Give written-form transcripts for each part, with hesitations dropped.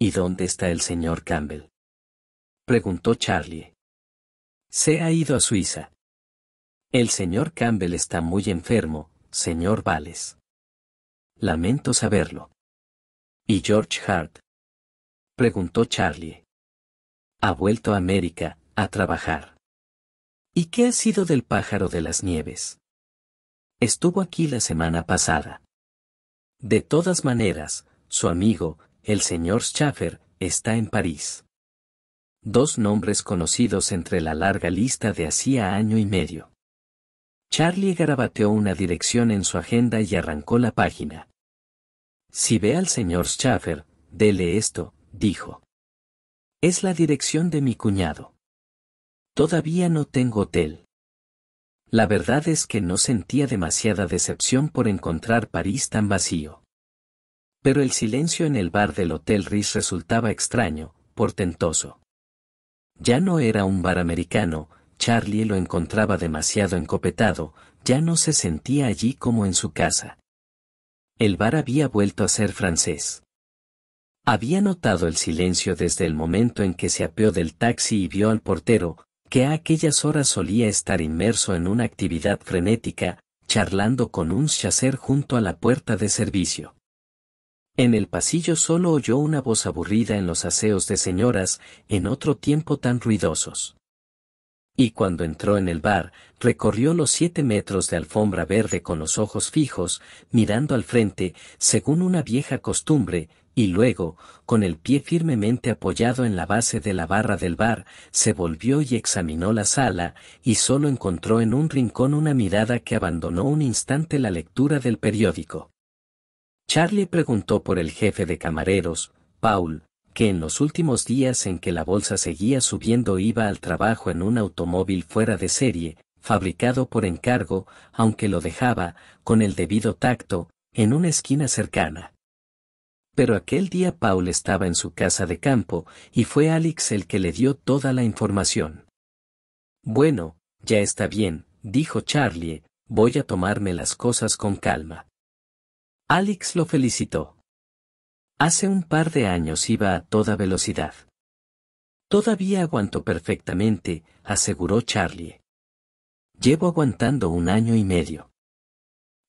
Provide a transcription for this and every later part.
¿Y dónde está el señor Campbell?, preguntó Charlie. Se ha ido a Suiza. El señor Campbell está muy enfermo, señor Bales. Lamento saberlo. ¿Y George Hart?, preguntó Charlie. Ha vuelto a América, a trabajar. ¿Y qué ha sido del pájaro de las nieves? Estuvo aquí la semana pasada. De todas maneras, su amigo, el señor Schaffer, está en París. Dos nombres conocidos entre la larga lista de hacía año y medio. Charlie garabateó una dirección en su agenda y arrancó la página. Si ve al señor Schaffer, dele esto, dijo. Es la dirección de mi cuñado. Todavía no tengo hotel. La verdad es que no sentía demasiada decepción por encontrar París tan vacío. Pero el silencio en el bar del Hotel Ritz resultaba extraño, portentoso. Ya no era un bar americano, Charlie lo encontraba demasiado encopetado, ya no se sentía allí como en su casa. El bar había vuelto a ser francés. Había notado el silencio desde el momento en que se apeó del taxi y vio al portero, que a aquellas horas solía estar inmerso en una actividad frenética, charlando con un chasseur junto a la puerta de servicio. En el pasillo solo oyó una voz aburrida en los aseos de señoras, en otro tiempo tan ruidosos. Y cuando entró en el bar, recorrió los 7 metros de alfombra verde con los ojos fijos, mirando al frente, según una vieja costumbre, y luego, con el pie firmemente apoyado en la base de la barra del bar, se volvió y examinó la sala, y solo encontró en un rincón una mirada que abandonó un instante la lectura del periódico. Charlie preguntó por el jefe de camareros, Paul, que en los últimos días en que la bolsa seguía subiendo iba al trabajo en un automóvil fuera de serie, fabricado por encargo, aunque lo dejaba, con el debido tacto, en una esquina cercana. Pero aquel día Paul estaba en su casa de campo, y fue Alex el que le dio toda la información. Bueno, ya está bien, dijo Charlie, voy a tomarme las cosas con calma. Alex lo felicitó. Hace un par de años iba a toda velocidad. Todavía aguanto perfectamente, aseguró Charlie. Llevo aguantando 1 año y medio.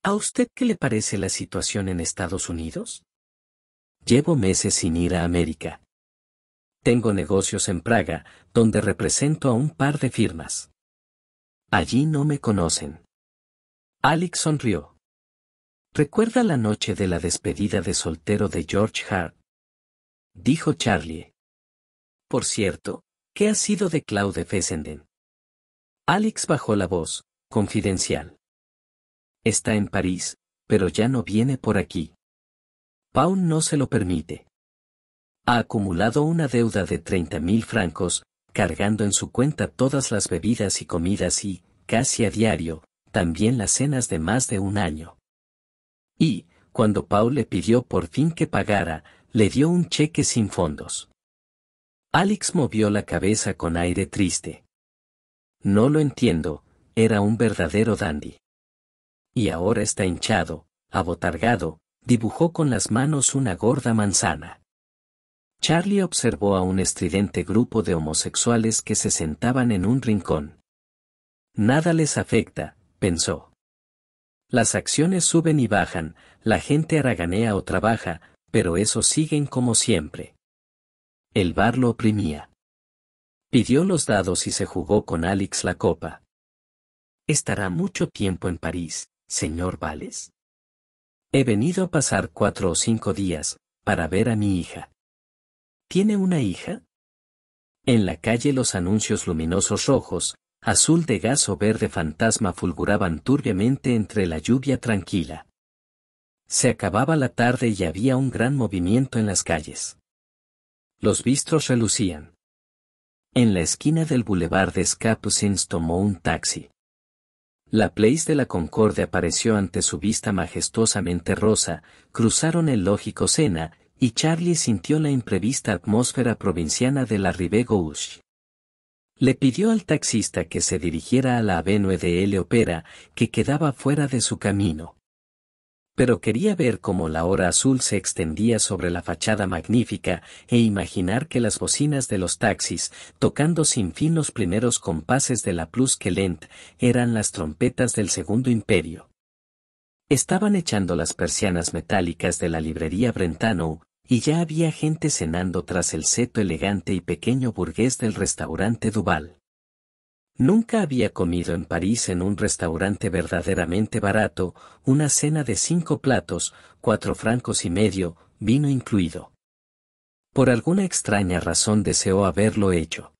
¿A usted qué le parece la situación en Estados Unidos? Llevo meses sin ir a América. Tengo negocios en Praga, donde represento a un par de firmas. Allí no me conocen. Alex sonrió. ¿Recuerda la noche de la despedida de soltero de George Hart?, dijo Charlie. Por cierto, ¿qué ha sido de Claude Fessenden? Alex bajó la voz, confidencial. Está en París, pero ya no viene por aquí. Paul no se lo permite. Ha acumulado una deuda de 30.000 francos, cargando en su cuenta todas las bebidas y comidas y, casi a diario, también las cenas de más de 1 año. Y, cuando Paul le pidió por fin que pagara, le dio un cheque sin fondos. Alex movió la cabeza con aire triste. No lo entiendo, era un verdadero dandy. Y ahora está hinchado, abotargado, dibujó con las manos una gorda manzana. Charlie observó a un estridente grupo de homosexuales que se sentaban en un rincón. Nada les afecta, pensó. Las acciones suben y bajan, la gente haraganea o trabaja, pero esos siguen como siempre. El bar lo oprimía. Pidió los dados y se jugó con Alex la copa. ¿Estará mucho tiempo en París, señor Bales? He venido a pasar 4 o 5 días, para ver a mi hija. ¿Tiene una hija? En la calle los anuncios luminosos rojos, azul de gas o verde fantasma fulguraban turbiamente entre la lluvia tranquila. Se acababa la tarde y había un gran movimiento en las calles. Los bistros relucían. En la esquina del Boulevard des Capucines tomó un taxi. La Place de la Concorde apareció ante su vista majestuosamente rosa, cruzaron el lógico Sena, y Charlie sintió la imprevista atmósfera provinciana de la Rive Gauche. Le pidió al taxista que se dirigiera a la Avenue de l'Opéra, que quedaba fuera de su camino. Pero quería ver cómo la hora azul se extendía sobre la fachada magnífica e imaginar que las bocinas de los taxis, tocando sin fin los primeros compases de la Plus que Lent, eran las trompetas del Segundo Imperio. Estaban echando las persianas metálicas de la librería Brentano, y ya había gente cenando tras el seto elegante y pequeño burgués del restaurante Duval. Nunca había comido en París en un restaurante verdaderamente barato, una cena de 5 platos, 4,5 francos, vino incluido. Por alguna extraña razón deseó haberlo hecho.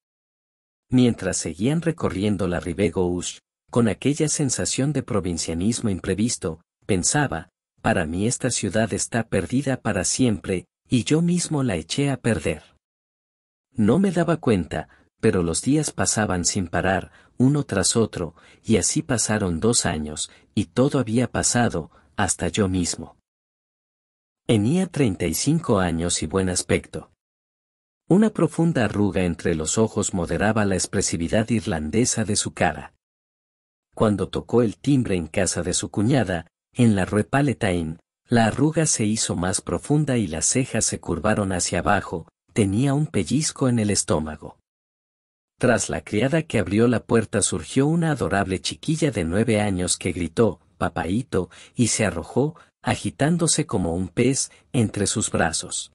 Mientras seguían recorriendo la Rive Gauche, con aquella sensación de provincianismo imprevisto, pensaba, para mí esta ciudad está perdida para siempre, y yo mismo la eché a perder. No me daba cuenta, pero los días pasaban sin parar, uno tras otro, y así pasaron 2 años, y todo había pasado, hasta yo mismo. Tenía 35 años y buen aspecto. Una profunda arruga entre los ojos moderaba la expresividad irlandesa de su cara. Cuando tocó el timbre en casa de su cuñada, en la Rue Palatine, la arruga se hizo más profunda y las cejas se curvaron hacia abajo, tenía un pellizco en el estómago. Tras la criada que abrió la puerta surgió una adorable chiquilla de 9 años que gritó, «Papaíto», y se arrojó, agitándose como un pez, entre sus brazos.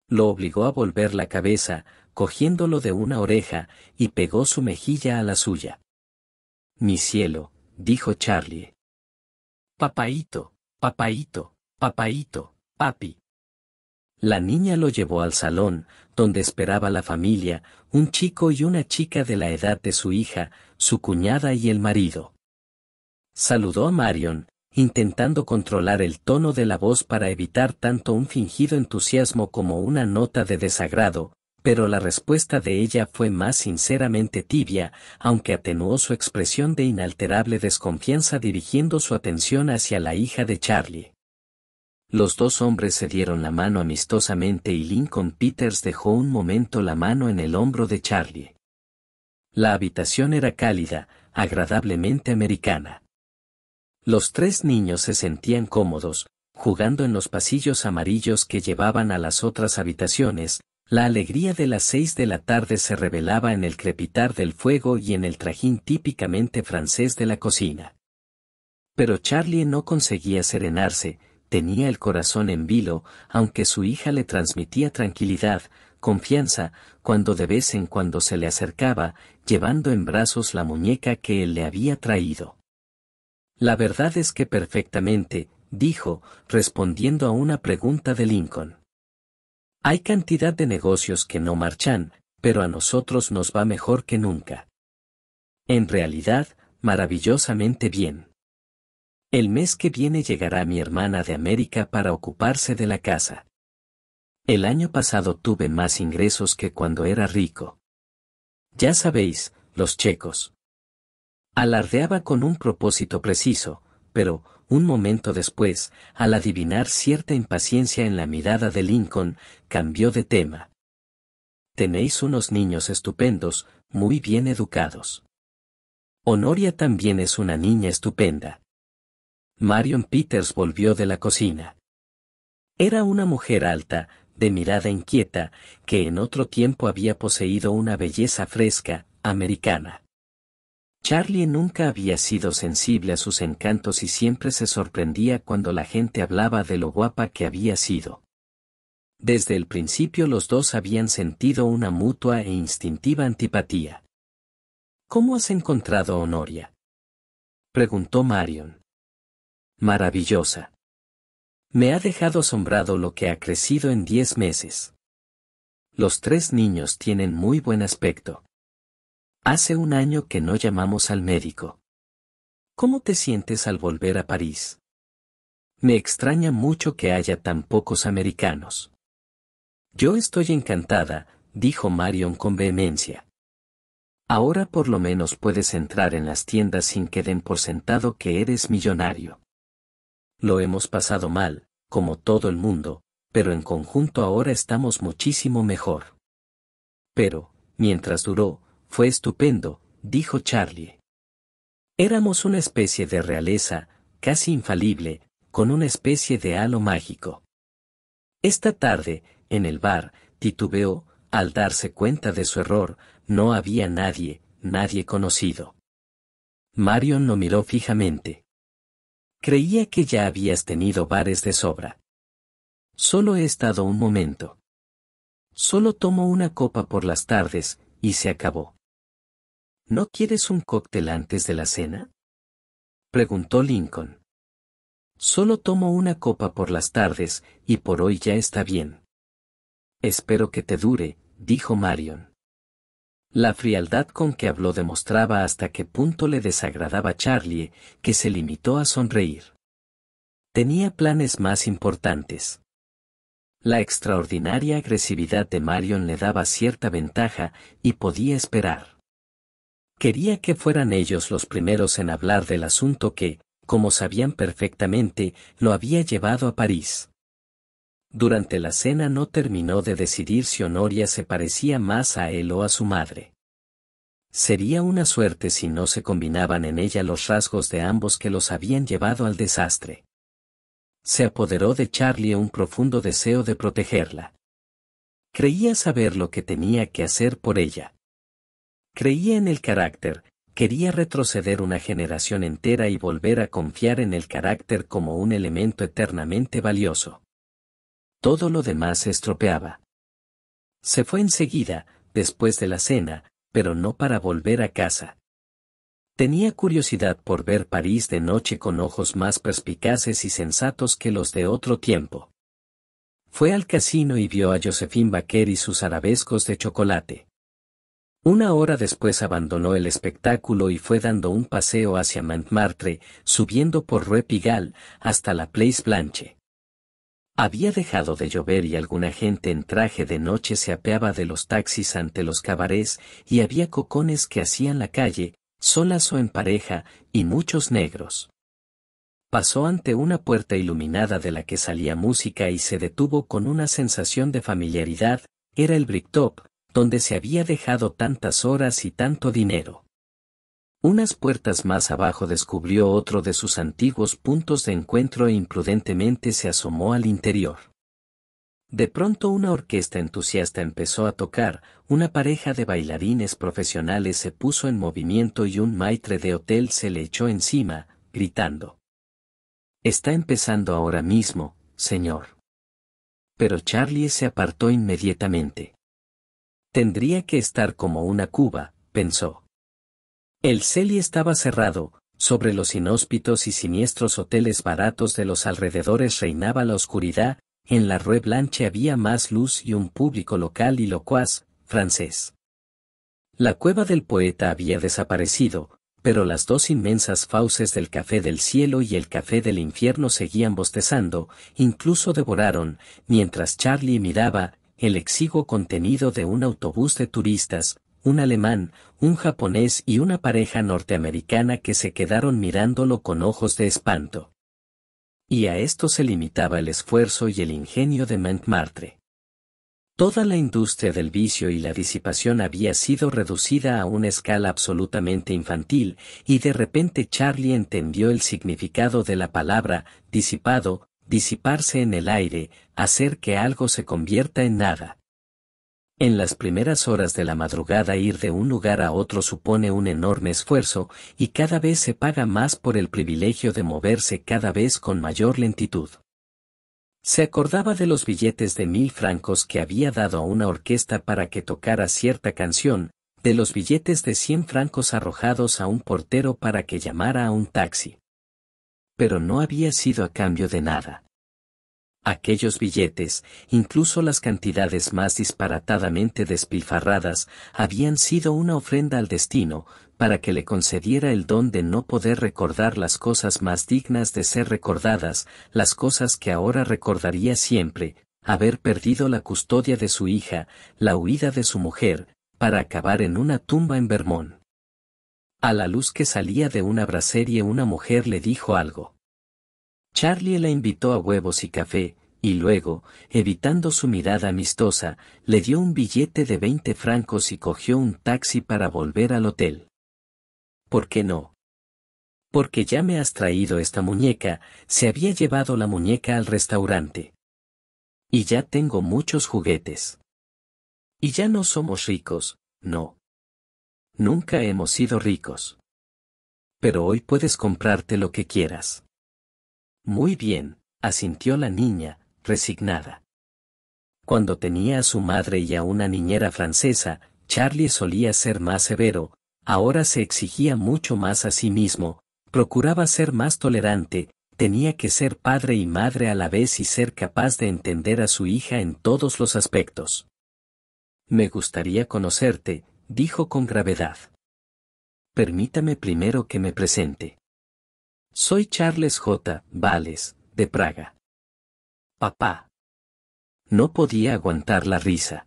Lo obligó a volver la cabeza, cogiéndolo de una oreja, y pegó su mejilla a la suya. «Mi cielo», dijo Charlie. «Papaíto, papaíto, papaíto, papi». La niña lo llevó al salón, donde esperaba la familia, un chico y una chica de la edad de su hija, su cuñada y el marido. Saludó a Marion, intentando controlar el tono de la voz para evitar tanto un fingido entusiasmo como una nota de desagrado, pero la respuesta de ella fue más sinceramente tibia, aunque atenuó su expresión de inalterable desconfianza dirigiendo su atención hacia la hija de Charlie. Los 2 hombres se dieron la mano amistosamente y Lincoln Peters dejó un momento la mano en el hombro de Charlie. La habitación era cálida, agradablemente americana. Los 3 niños se sentían cómodos, jugando en los pasillos amarillos que llevaban a las otras habitaciones. La alegría de las 6 de la tarde se revelaba en el crepitar del fuego y en el trajín típicamente francés de la cocina. Pero Charlie no conseguía serenarse, tenía el corazón en vilo, aunque su hija le transmitía tranquilidad, confianza, cuando de vez en cuando se le acercaba, llevando en brazos la muñeca que él le había traído. «La verdad es que perfectamente», dijo, respondiendo a una pregunta de Lincoln. «Hay cantidad de negocios que no marchan, pero a nosotros nos va mejor que nunca. En realidad, maravillosamente bien. El mes que viene llegará mi hermana de América para ocuparse de la casa. El año pasado tuve más ingresos que cuando era rico. Ya sabéis, los checos». Alardeaba con un propósito preciso, pero, un momento después, al adivinar cierta impaciencia en la mirada de Lincoln, cambió de tema. «Tenéis unos niños estupendos, muy bien educados. Honoria también es una niña estupenda». Marion Peters volvió de la cocina. Era una mujer alta, de mirada inquieta, que en otro tiempo había poseído una belleza fresca, americana. Charlie nunca había sido sensible a sus encantos y siempre se sorprendía cuando la gente hablaba de lo guapa que había sido. Desde el principio los 2 habían sentido una mutua e instintiva antipatía. «¿Cómo has encontrado a Honoria?», preguntó Marion. «Maravillosa. Me ha dejado asombrado lo que ha crecido en 10 meses. Los 3 niños tienen muy buen aspecto. Hace 1 año que no llamamos al médico. ¿Cómo te sientes al volver a París? Me extraña mucho que haya tan pocos americanos». «Yo estoy encantada», dijo Marion con vehemencia. «Ahora por lo menos puedes entrar en las tiendas sin que den por sentado que eres millonario. Lo hemos pasado mal, como todo el mundo, pero en conjunto ahora estamos muchísimo mejor». «Pero, mientras duró, fue estupendo», dijo Charlie. «Éramos una especie de realeza, casi infalible, con una especie de halo mágico. Esta tarde, en el bar, titubeó, al darse cuenta de su error, no había nadie conocido. Marion lo miró fijamente. Creía que ya habías tenido bares de sobra. Solo he estado un momento. Solo tomo una copa por las tardes, y se acabó. ¿No quieres un cóctel antes de la cena? Preguntó Lincoln. Solo tomo una copa por las tardes, y por hoy ya está bien. Espero que te dure, dijo Marion. La frialdad con que habló demostraba hasta qué punto le desagradaba Charlie, que se limitó a sonreír. Tenía planes más importantes. La extraordinaria agresividad de Marion le daba cierta ventaja, y podía esperar. Quería que fueran ellos los primeros en hablar del asunto que, como sabían perfectamente, lo había llevado a París. Durante la cena no terminó de decidir si Honoria se parecía más a él o a su madre. Sería una suerte si no se combinaban en ella los rasgos de ambos que los habían llevado al desastre. Se apoderó de Charlie un profundo deseo de protegerla. Creía saber lo que tenía que hacer por ella. Creía en el carácter, quería retroceder una generación entera y volver a confiar en el carácter como un elemento eternamente valioso. Todo lo demás se estropeaba. Se fue enseguida, después de la cena, pero no para volver a casa. Tenía curiosidad por ver París de noche con ojos más perspicaces y sensatos que los de otro tiempo. Fue al casino y vio a Josephine Baker y sus arabescos de chocolate. Una hora después abandonó el espectáculo y fue dando un paseo hacia Montmartre, subiendo por Rue Pigalle, hasta la Place Blanche. Había dejado de llover y alguna gente en traje de noche se apeaba de los taxis ante los cabarets, y había cocones que hacían la calle, solas o en pareja, y muchos negros. Pasó ante una puerta iluminada de la que salía música y se detuvo con una sensación de familiaridad. Era el Bricktop, donde se había dejado tantas horas y tanto dinero. Unas puertas más abajo descubrió otro de sus antiguos puntos de encuentro e imprudentemente se asomó al interior. De pronto una orquesta entusiasta empezó a tocar, una pareja de bailarines profesionales se puso en movimiento y un maitre de hotel se le echó encima, gritando: «Está empezando ahora mismo, señor». Pero Charlie se apartó inmediatamente. Tendría que estar como una cuba, pensó. El Celly estaba cerrado, sobre los inhóspitos y siniestros hoteles baratos de los alrededores reinaba la oscuridad, en la Rue Blanche había más luz y un público local y locuaz, francés. La cueva del poeta había desaparecido, pero las dos inmensas fauces del Café del Cielo y el Café del Infierno seguían bostezando, incluso devoraron, mientras Charlie miraba, el exiguo contenido de un autobús de turistas, un alemán, un japonés y una pareja norteamericana que se quedaron mirándolo con ojos de espanto. Y a esto se limitaba el esfuerzo y el ingenio de Montmartre. Toda la industria del vicio y la disipación había sido reducida a una escala absolutamente infantil, y de repente Charlie entendió el significado de la palabra disipado, disiparse en el aire, hacer que algo se convierta en nada. En las primeras horas de la madrugada ir de un lugar a otro supone un enorme esfuerzo, y cada vez se paga más por el privilegio de moverse cada vez con mayor lentitud. Se acordaba de los billetes de 1000 francos que había dado a una orquesta para que tocara cierta canción, de los billetes de 100 francos arrojados a un portero para que llamara a un taxi. Pero no había sido a cambio de nada. Aquellos billetes, incluso las cantidades más disparatadamente despilfarradas, habían sido una ofrenda al destino, para que le concediera el don de no poder recordar las cosas más dignas de ser recordadas, las cosas que ahora recordaría siempre: haber perdido la custodia de su hija, la huida de su mujer, para acabar en una tumba en Vermont. A la luz que salía de una braserie una mujer le dijo algo. Charlie la invitó a huevos y café, y luego, evitando su mirada amistosa, le dio un billete de 20 francos y cogió un taxi para volver al hotel. ¿Por qué no? Porque ya me has traído esta muñeca, se había llevado la muñeca al restaurante. Y ya tengo muchos juguetes. Y ya no somos ricos, no. Nunca hemos sido ricos. Pero hoy puedes comprarte lo que quieras. Muy bien, asintió la niña, resignada. Cuando tenía a su madre y a una niñera francesa, Charlie solía ser más severo, ahora se exigía mucho más a sí mismo, procuraba ser más tolerante, tenía que ser padre y madre a la vez y ser capaz de entender a su hija en todos los aspectos. Me gustaría conocerte, dijo con gravedad. Permítame primero que me presente. Soy Charles J. Valles, de Praga. Papá. No podía aguantar la risa.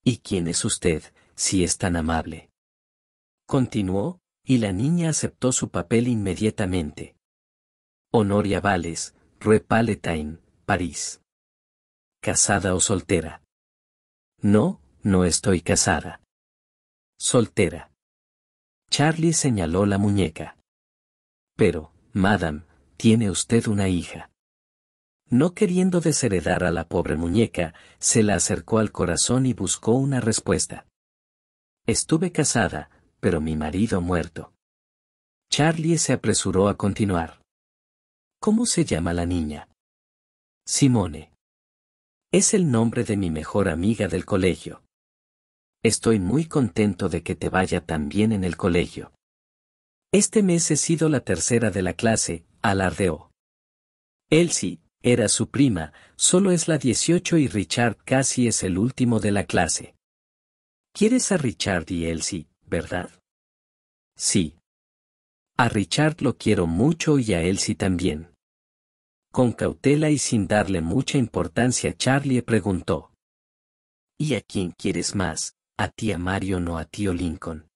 ¿Y quién es usted, si es tan amable? Continuó, y la niña aceptó su papel inmediatamente. Honoria Valles, Rue Palatine, París. ¿Casada o soltera? No, no estoy casada. Soltera. Charlie señaló la muñeca. Pero, madame, tiene usted una hija. No queriendo desheredar a la pobre muñeca, se la acercó al corazón y buscó una respuesta. Estuve casada, pero mi marido ha muerto. Charlie se apresuró a continuar. ¿Cómo se llama la niña? Simone. Es el nombre de mi mejor amiga del colegio. Estoy muy contento de que te vaya tan bien en el colegio. Este mes he sido la tercera de la clase, alardeó. Elsie, era su prima, solo es la 18 y Richard casi es el último de la clase. ¿Quieres a Richard y Elsie, verdad? Sí. A Richard lo quiero mucho y a Elsie también. Con cautela y sin darle mucha importancia, Charlie preguntó. ¿Y a quién quieres más, a tía Marion o a tío Lincoln?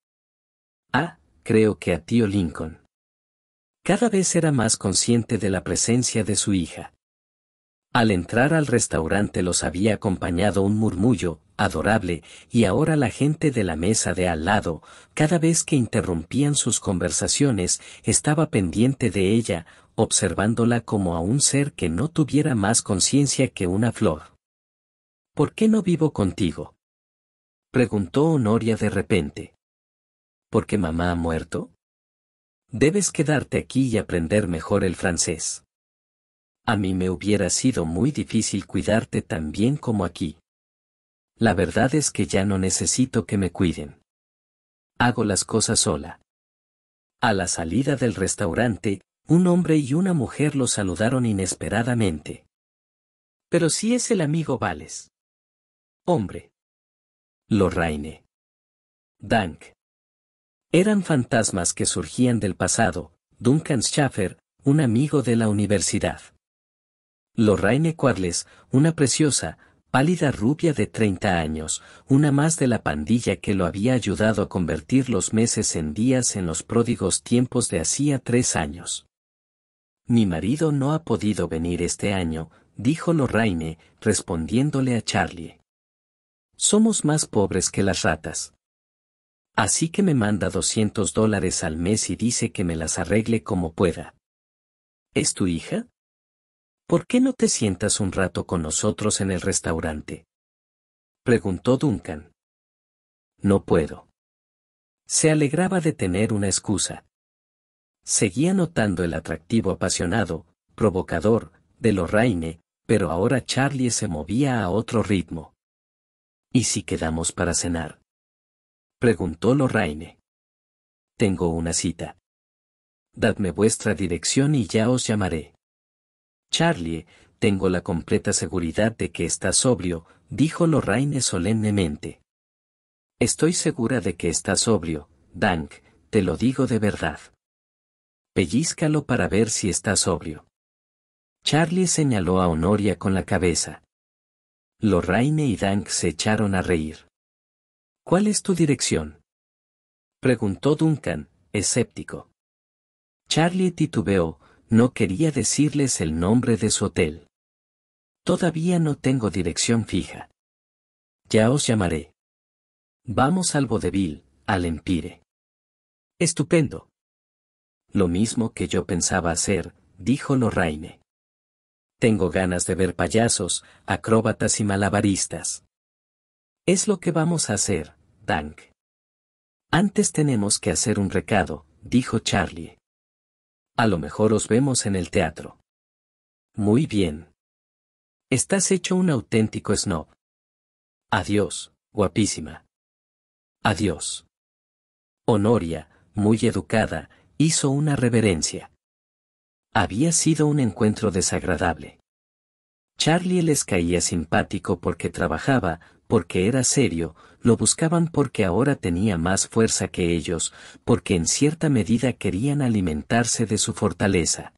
Ah, creo que a tío Lincoln. Cada vez era más consciente de la presencia de su hija. Al entrar al restaurante los había acompañado un murmullo, adorable, y ahora la gente de la mesa de al lado, cada vez que interrumpían sus conversaciones, estaba pendiente de ella, observándola como a un ser que no tuviera más conciencia que una flor. ¿Por qué no vivo contigo? Preguntó Honoria de repente. ¿Porque mamá ha muerto? Debes quedarte aquí y aprender mejor el francés. A mí me hubiera sido muy difícil cuidarte tan bien como aquí. La verdad es que ya no necesito que me cuiden. Hago las cosas sola. A la salida del restaurante, un hombre y una mujer lo saludaron inesperadamente. Pero sí es el amigo Valles. Hombre. Lorraine. Dank. Eran fantasmas que surgían del pasado, Duncan Schaffer, un amigo de la universidad. Lorraine Quarles, una preciosa, pálida rubia de 30 años, una más de la pandilla que lo había ayudado a convertir los meses en días en los pródigos tiempos de hacía 3 años. Mi marido no ha podido venir este año, dijo Lorraine, respondiéndole a Charlie. Somos más pobres que las ratas. Así que me manda $200 al mes y dice que me las arregle como pueda. ¿Es tu hija? ¿Por qué no te sientas un rato con nosotros en el restaurante? Preguntó Duncan. No puedo. Se alegraba de tener una excusa. Seguía notando el atractivo apasionado, provocador, de Lorraine, pero ahora Charlie se movía a otro ritmo. ¿Y si quedamos para cenar? Preguntó Lorraine. Tengo una cita. Dadme vuestra dirección y ya os llamaré. Charlie, tengo la completa seguridad de que estás sobrio, dijo Lorraine solemnemente. Estoy segura de que estás sobrio, Dank, te lo digo de verdad. Pellízcalo para ver si está sobrio. Charlie señaló a Honoria con la cabeza. Lorraine y Dank se echaron a reír. ¿Cuál es tu dirección? Preguntó Duncan, escéptico. Charlie titubeó, no quería decirles el nombre de su hotel. Todavía no tengo dirección fija. Ya os llamaré. Vamos al vodevil, al Empire. Estupendo. Lo mismo que yo pensaba hacer, dijo Lorraine. Tengo ganas de ver payasos, acróbatas y malabaristas. Es lo que vamos a hacer, Dank. Antes tenemos que hacer un recado, dijo Charlie. A lo mejor os vemos en el teatro. Muy bien. Estás hecho un auténtico snob. Adiós, guapísima. Adiós. Honoria, muy educada, hizo una reverencia. Había sido un encuentro desagradable. Charlie les caía simpático porque trabajaba, porque era serio, lo buscaban porque ahora tenía más fuerza que ellos, porque en cierta medida querían alimentarse de su fortaleza.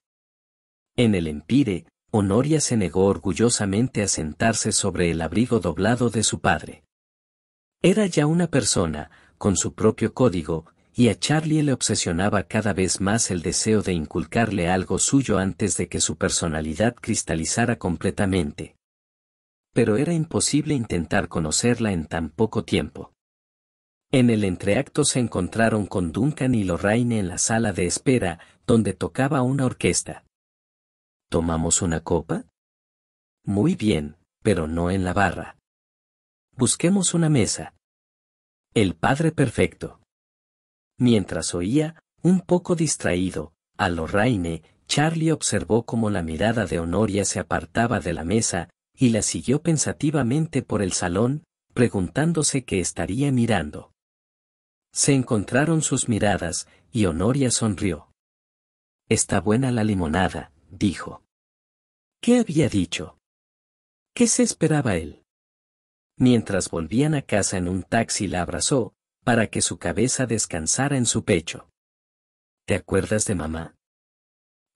En el Empire, Honoria se negó orgullosamente a sentarse sobre el abrigo doblado de su padre. Era ya una persona, con su propio código, y a Charlie le obsesionaba cada vez más el deseo de inculcarle algo suyo antes de que su personalidad cristalizara completamente. Pero era imposible intentar conocerla en tan poco tiempo. En el entreacto se encontraron con Duncan y Lorraine en la sala de espera, donde tocaba una orquesta. ¿Tomamos una copa? Muy bien, pero no en la barra. Busquemos una mesa. El padre perfecto. Mientras oía, un poco distraído, a Lorraine, Charlie observó cómo la mirada de Honoria se apartaba de la mesa, y la siguió pensativamente por el salón, preguntándose qué estaría mirando. Se encontraron sus miradas, y Honoria sonrió. Está buena la limonada, dijo. ¿Qué había dicho? ¿Qué se esperaba él? Mientras volvían a casa en un taxi la abrazó, para que su cabeza descansara en su pecho. ¿Te acuerdas de mamá?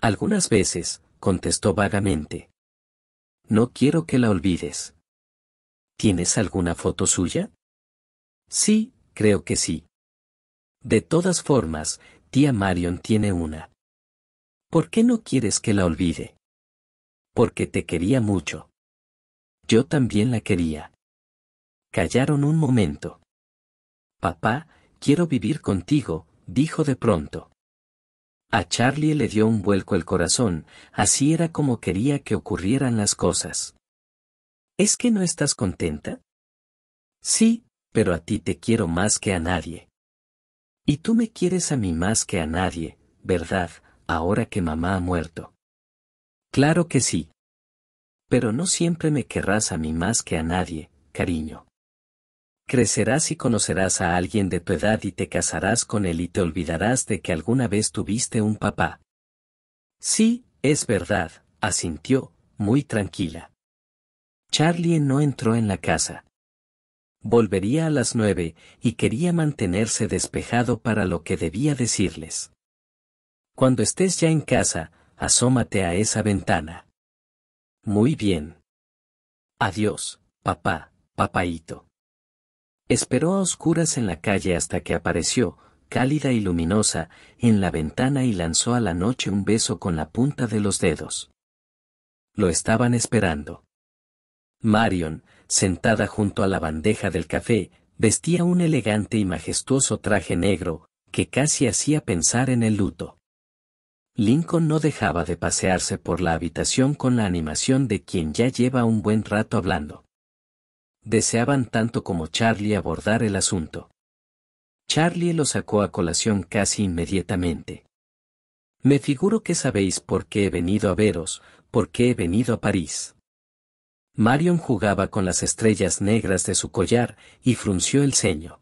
Algunas veces, contestó vagamente. No quiero que la olvides. ¿Tienes alguna foto suya? Sí, creo que sí. De todas formas, tía Marion tiene una. ¿Por qué no quieres que la olvide? Porque te quería mucho. Yo también la quería. Callaron un momento. Papá, quiero vivir contigo, dijo de pronto. A Charlie le dio un vuelco el corazón, así era como quería que ocurrieran las cosas. ¿Es que no estás contenta? Sí, pero a ti te quiero más que a nadie. Y tú me quieres a mí más que a nadie, ¿verdad, ahora que mamá ha muerto? Claro que sí. Pero no siempre me querrás a mí más que a nadie, cariño. Crecerás y conocerás a alguien de tu edad y te casarás con él y te olvidarás de que alguna vez tuviste un papá. Sí, es verdad, asintió, muy tranquila. Charlie no entró en la casa. Volvería a las 9, y quería mantenerse despejado para lo que debía decirles. Cuando estés ya en casa, asómate a esa ventana. Muy bien. Adiós, papá, papaíto. Esperó a oscuras en la calle hasta que apareció, cálida y luminosa, en la ventana y lanzó a la noche un beso con la punta de los dedos. Lo estaban esperando. Marion, sentada junto a la bandeja del café, vestía un elegante y majestuoso traje negro, que casi hacía pensar en el luto. Lincoln no dejaba de pasearse por la habitación con la animación de quien ya lleva un buen rato hablando. Deseaban tanto como Charlie abordar el asunto. Charlie lo sacó a colación casi inmediatamente. Me figuro que sabéis por qué he venido a veros, por qué he venido a París. Marion jugaba con las estrellas negras de su collar, y frunció el ceño.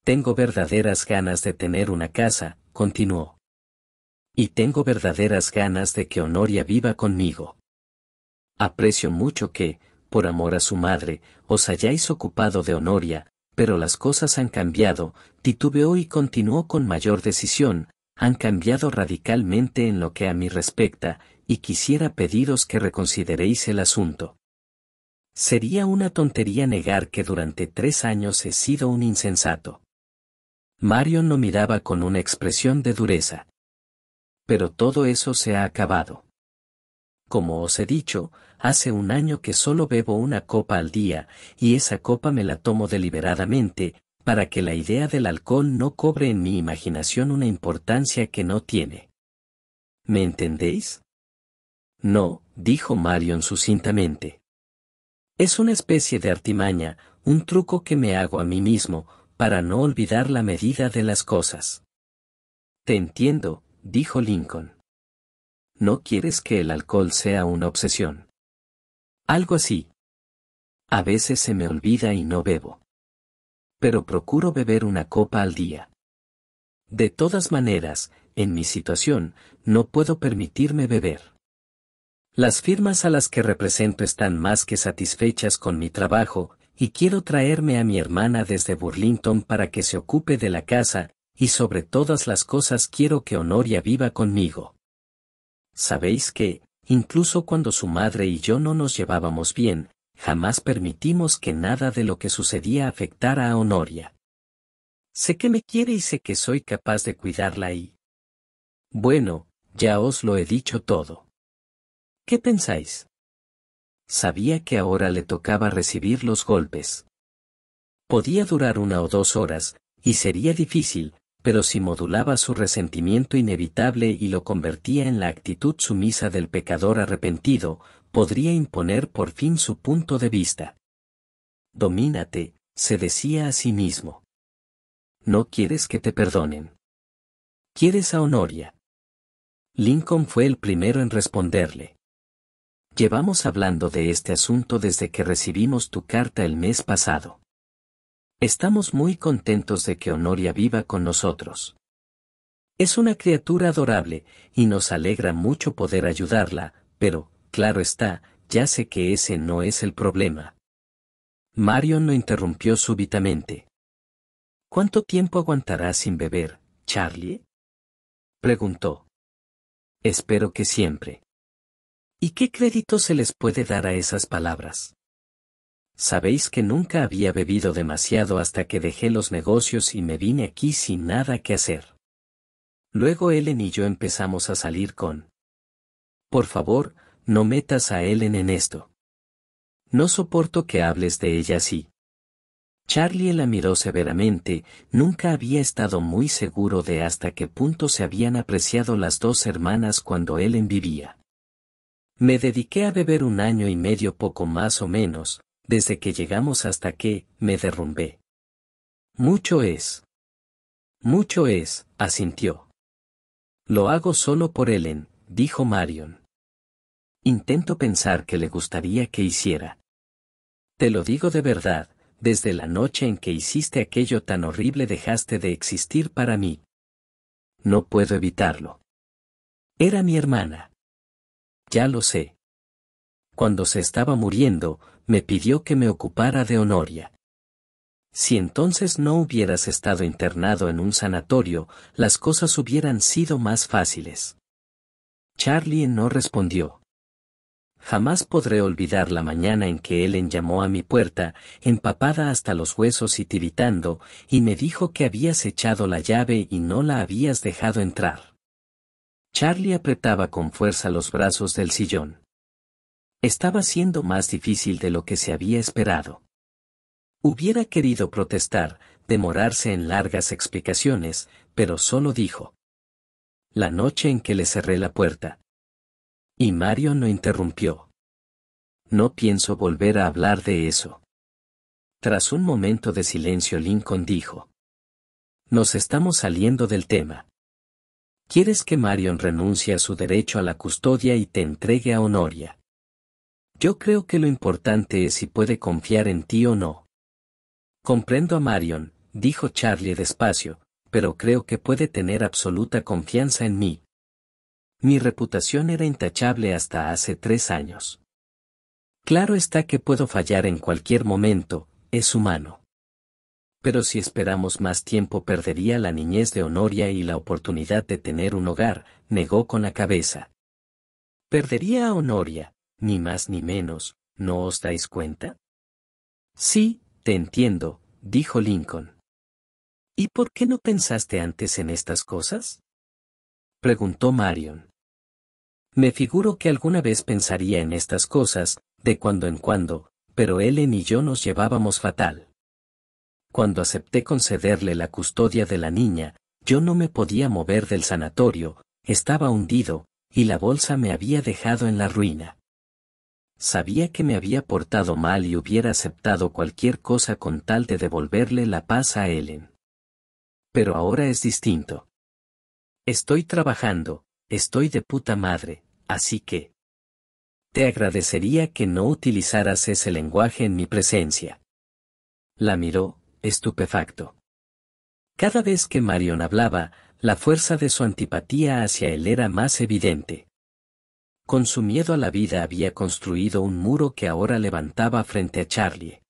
Tengo verdaderas ganas de tener una casa, continuó. Y tengo verdaderas ganas de que Honoria viva conmigo. Aprecio mucho que, por amor a su madre, os hayáis ocupado de Honoria, pero las cosas han cambiado, titubeó y continuó con mayor decisión, han cambiado radicalmente en lo que a mí respecta, y quisiera pediros que reconsideréis el asunto. Sería una tontería negar que durante 3 años he sido un insensato. Marion lo miraba con una expresión de dureza. Pero todo eso se ha acabado. Como os he dicho, hace 1 año que solo bebo una copa al día, y esa copa me la tomo deliberadamente, para que la idea del alcohol no cobre en mi imaginación una importancia que no tiene. ¿Me entendéis? No, dijo Marion sucintamente. Es una especie de artimaña, un truco que me hago a mí mismo, para no olvidar la medida de las cosas. Te entiendo, dijo Lincoln. No quieres que el alcohol sea una obsesión. Algo así. A veces se me olvida y no bebo. Pero procuro beber una copa al día. De todas maneras, en mi situación, no puedo permitirme beber. Las firmas a las que represento están más que satisfechas con mi trabajo, y quiero traerme a mi hermana desde Burlington para que se ocupe de la casa, y sobre todas las cosas quiero que Honoria viva conmigo. Sabéis que, incluso cuando su madre y yo no nos llevábamos bien, jamás permitimos que nada de lo que sucedía afectara a Honoria. Sé que me quiere y sé que soy capaz de cuidarla y... Bueno, ya os lo he dicho todo. ¿Qué pensáis? Sabía que ahora le tocaba recibir los golpes. Podía durar 1 o 2 horas, y sería difícil, pero si modulaba su resentimiento inevitable y lo convertía en la actitud sumisa del pecador arrepentido, podría imponer por fin su punto de vista. Domínate, se decía a sí mismo. No quieres que te perdonen. Quieres a Honoria. Lincoln fue el primero en responderle. Llevamos hablando de este asunto desde que recibimos tu carta el mes pasado. Estamos muy contentos de que Honoria viva con nosotros. Es una criatura adorable, y nos alegra mucho poder ayudarla, pero, claro está, ya sé que ese no es el problema. Marion lo interrumpió súbitamente. ¿Cuánto tiempo aguantarás sin beber, Charlie? Preguntó. Espero que siempre. ¿Y qué crédito se les puede dar a esas palabras? Sabéis que nunca había bebido demasiado hasta que dejé los negocios y me vine aquí sin nada que hacer. Luego Ellen y yo empezamos a salir con... Por favor, no metas a Ellen en esto. No soporto que hables de ella así. Charlie la miró severamente, nunca había estado muy seguro de hasta qué punto se habían apreciado las dos hermanas cuando Ellen vivía. Me dediqué a beber 1 año y medio poco más o menos, desde que llegamos hasta que me derrumbé. Mucho es, asintió. Lo hago solo por Ellen, dijo Marion. Intento pensar que le gustaría que hiciera. Te lo digo de verdad, desde la noche en que hiciste aquello tan horrible dejaste de existir para mí. No puedo evitarlo. Era mi hermana. Ya lo sé. Cuando se estaba muriendo, me pidió que me ocupara de Honoria. Si entonces no hubieras estado internado en un sanatorio, las cosas hubieran sido más fáciles. Charlie no respondió. Jamás podré olvidar la mañana en que Ellen llamó a mi puerta, empapada hasta los huesos y tiritando, y me dijo que habías echado la llave y no la habías dejado entrar. Charlie apretaba con fuerza los brazos del sillón. Estaba siendo más difícil de lo que se había esperado. Hubiera querido protestar, demorarse en largas explicaciones, pero solo dijo. La noche en que le cerré la puerta. Y Marion lo interrumpió. No pienso volver a hablar de eso. Tras un momento de silencio Lincoln dijo. Nos estamos saliendo del tema. ¿Quieres que Marion renuncie a su derecho a la custodia y te entregue a Honoria? Yo creo que lo importante es si puede confiar en ti o no. Comprendo a Marion, dijo Charlie despacio, pero creo que puede tener absoluta confianza en mí. Mi reputación era intachable hasta hace 3 años. Claro está que puedo fallar en cualquier momento, es humano. Pero si esperamos más tiempo perdería la niñez de Honoria y la oportunidad de tener un hogar, negó con la cabeza. Perdería a Honoria, ni más ni menos, ¿no os dais cuenta? Sí, te entiendo, dijo Lincoln. ¿Y por qué no pensaste antes en estas cosas? Preguntó Marion. Me figuro que alguna vez pensaría en estas cosas, de cuando en cuando, pero Ellen y yo nos llevábamos fatal. Cuando acepté concederle la custodia de la niña, yo no me podía mover del sanatorio, estaba hundido, y la bolsa me había dejado en la ruina. Sabía que me había portado mal y hubiera aceptado cualquier cosa con tal de devolverle la paz a Ellen. Pero ahora es distinto. Estoy trabajando, estoy de puta madre, así que... Te agradecería que no utilizaras ese lenguaje en mi presencia. La miró, estupefacto. Cada vez que Marion hablaba, la fuerza de su antipatía hacia él era más evidente. Con su miedo a la vida había construido un muro que ahora levantaba frente a Charlie.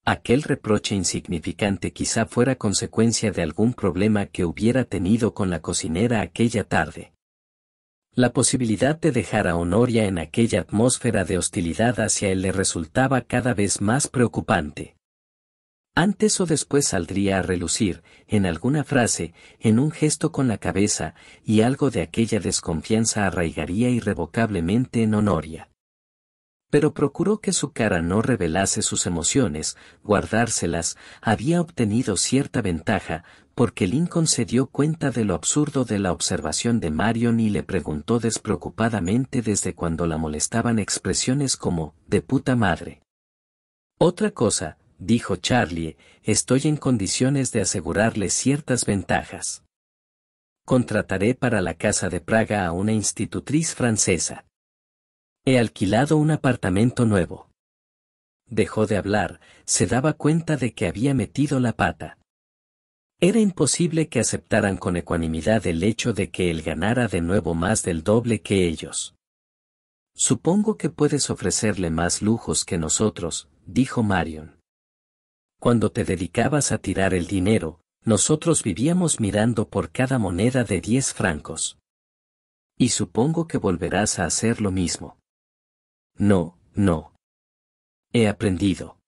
Aquel reproche insignificante quizá fuera consecuencia de algún problema que hubiera tenido con la cocinera aquella tarde. La posibilidad de dejar a Honoria en aquella atmósfera de hostilidad hacia él le resultaba cada vez más preocupante. Antes o después saldría a relucir, en alguna frase, en un gesto con la cabeza, y algo de aquella desconfianza arraigaría irrevocablemente en Honoria. Pero procuró que su cara no revelase sus emociones, guardárselas, había obtenido cierta ventaja, porque Lincoln se dio cuenta de lo absurdo de la observación de Marion y le preguntó despreocupadamente desde cuando la molestaban expresiones como, de puta madre. Otra cosa, dijo Charlie, estoy en condiciones de asegurarle ciertas ventajas. Contrataré para la Casa de Praga a una institutriz francesa. He alquilado un apartamento nuevo. Dejó de hablar, se daba cuenta de que había metido la pata. Era imposible que aceptaran con ecuanimidad el hecho de que él ganara de nuevo más del doble que ellos. Supongo que puedes ofrecerle más lujos que nosotros, dijo Marion. Cuando te dedicabas a tirar el dinero, nosotros vivíamos mirando por cada moneda de 10 francos. Y supongo que volverás a hacer lo mismo. No, no. He aprendido.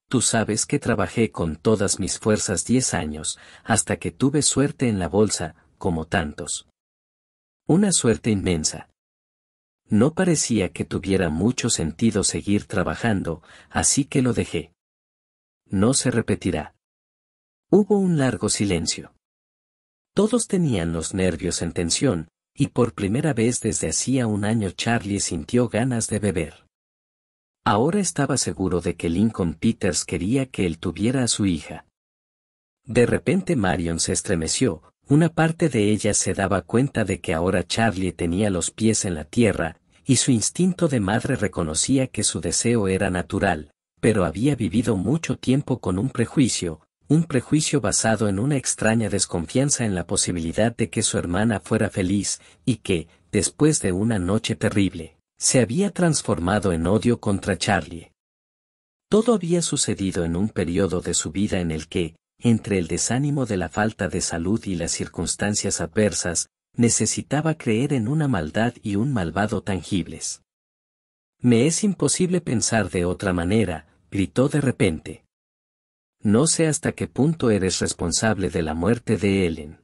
Tú sabes que trabajé con todas mis fuerzas 10 años, hasta que tuve suerte en la bolsa, como tantos. Una suerte inmensa. No parecía que tuviera mucho sentido seguir trabajando, así que lo dejé. No se repetirá. Hubo un largo silencio. Todos tenían los nervios en tensión, y por primera vez desde hacía un año Charlie sintió ganas de beber. Ahora estaba seguro de que Lincoln Peters quería que él tuviera a su hija. De repente Marion se estremeció, una parte de ella se daba cuenta de que ahora Charlie tenía los pies en la tierra, y su instinto de madre reconocía que su deseo era natural, pero había vivido mucho tiempo con un prejuicio basado en una extraña desconfianza en la posibilidad de que su hermana fuera feliz, y que, después de una noche terrible, se había transformado en odio contra Charlie. Todo había sucedido en un periodo de su vida en el que, entre el desánimo de la falta de salud y las circunstancias adversas, necesitaba creer en una maldad y un malvado tangibles. Me es imposible pensar de otra manera, gritó de repente. No sé hasta qué punto eres responsable de la muerte de Ellen.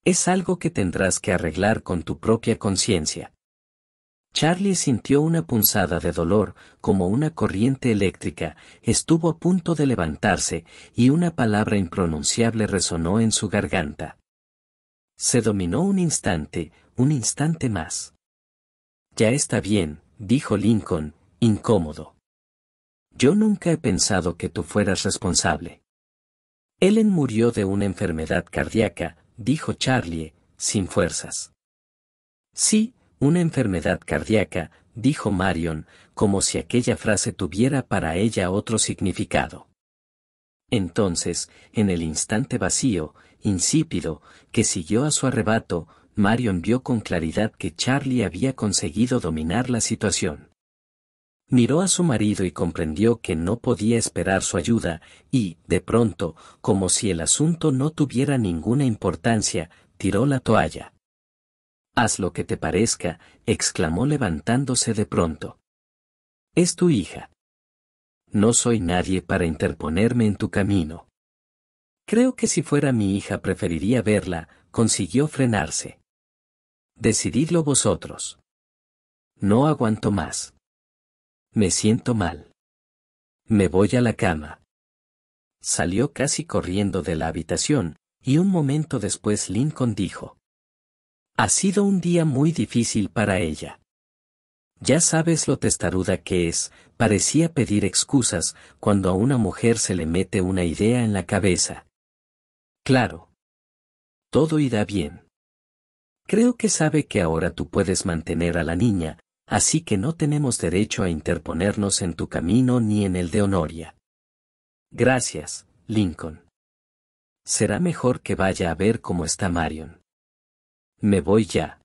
Es algo que tendrás que arreglar con tu propia conciencia. Charlie sintió una punzada de dolor, como una corriente eléctrica, estuvo a punto de levantarse, y una palabra impronunciable resonó en su garganta. Se dominó un instante más. Ya está bien, dijo Lincoln, incómodo. Yo nunca he pensado que tú fueras responsable. Ellen murió de una enfermedad cardíaca, dijo Charlie, sin fuerzas. Sí, una enfermedad cardíaca, dijo Marion, como si aquella frase tuviera para ella otro significado. Entonces, en el instante vacío, insípido, que siguió a su arrebato, Marion vio con claridad que Charlie había conseguido dominar la situación. Miró a su marido y comprendió que no podía esperar su ayuda, y, de pronto, como si el asunto no tuviera ninguna importancia, tiró la toalla. «Haz lo que te parezca», exclamó levantándose de pronto. «Es tu hija. No soy nadie para interponerme en tu camino. Creo que si fuera mi hija preferiría verla», consiguió frenarse. «Decididlo vosotros. No aguanto más. Me siento mal. Me voy a la cama». salió casi corriendo de la habitación, y un momento después Lincoln dijo: «Ha sido un día muy difícil para ella. Ya sabes lo testaruda que es», parecía pedir excusas cuando a una mujer se le mete una idea en la cabeza. «Claro. Todo irá bien. Creo que sabe que ahora tú puedes mantener a la niña, así que no tenemos derecho a interponernos en tu camino ni en el de Honoria». «Gracias, Lincoln. Será mejor que vaya a ver cómo está Marion. Me voy ya».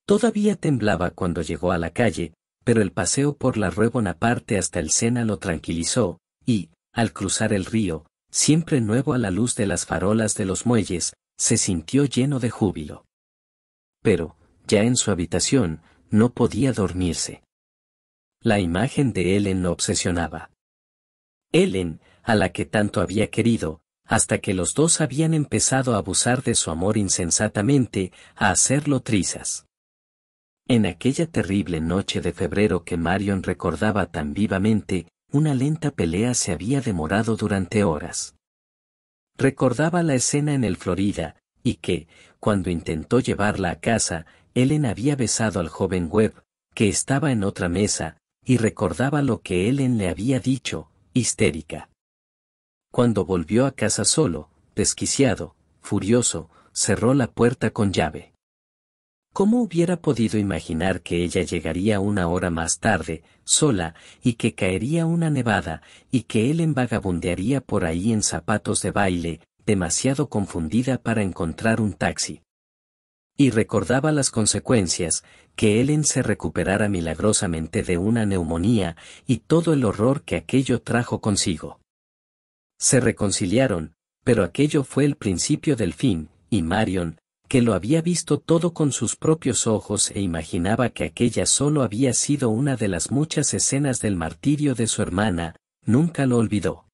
Todavía temblaba cuando llegó a la calle, pero el paseo por la Rue Bonaparte hasta el Sena lo tranquilizó, y, al cruzar el río, siempre nuevo a la luz de las farolas de los muelles, se sintió lleno de júbilo. Pero, ya en su habitación, no podía dormirse. La imagen de Ellen lo obsesionaba. Ellen, a la que tanto había querido, hasta que los dos habían empezado a abusar de su amor insensatamente, a hacerlo trizas. En aquella terrible noche de febrero que Marion recordaba tan vivamente, una lenta pelea se había demorado durante horas. Recordaba la escena en el Florida, y que, cuando intentó llevarla a casa, Ellen había besado al joven Webb, que estaba en otra mesa, y recordaba lo que Ellen le había dicho, histérica. Cuando volvió a casa solo, desquiciado, furioso, cerró la puerta con llave. ¿Cómo hubiera podido imaginar que ella llegaría una hora más tarde, sola, y que caería una nevada, y que Ellen vagabundearía por ahí en zapatos de baile, demasiado confundida para encontrar un taxi? Y recordaba las consecuencias, que Ellen se recuperara milagrosamente de una neumonía, y todo el horror que aquello trajo consigo. Se reconciliaron, pero aquello fue el principio del fin, y Marion, que lo había visto todo con sus propios ojos e imaginaba que aquella solo había sido una de las muchas escenas del martirio de su hermana, nunca lo olvidó.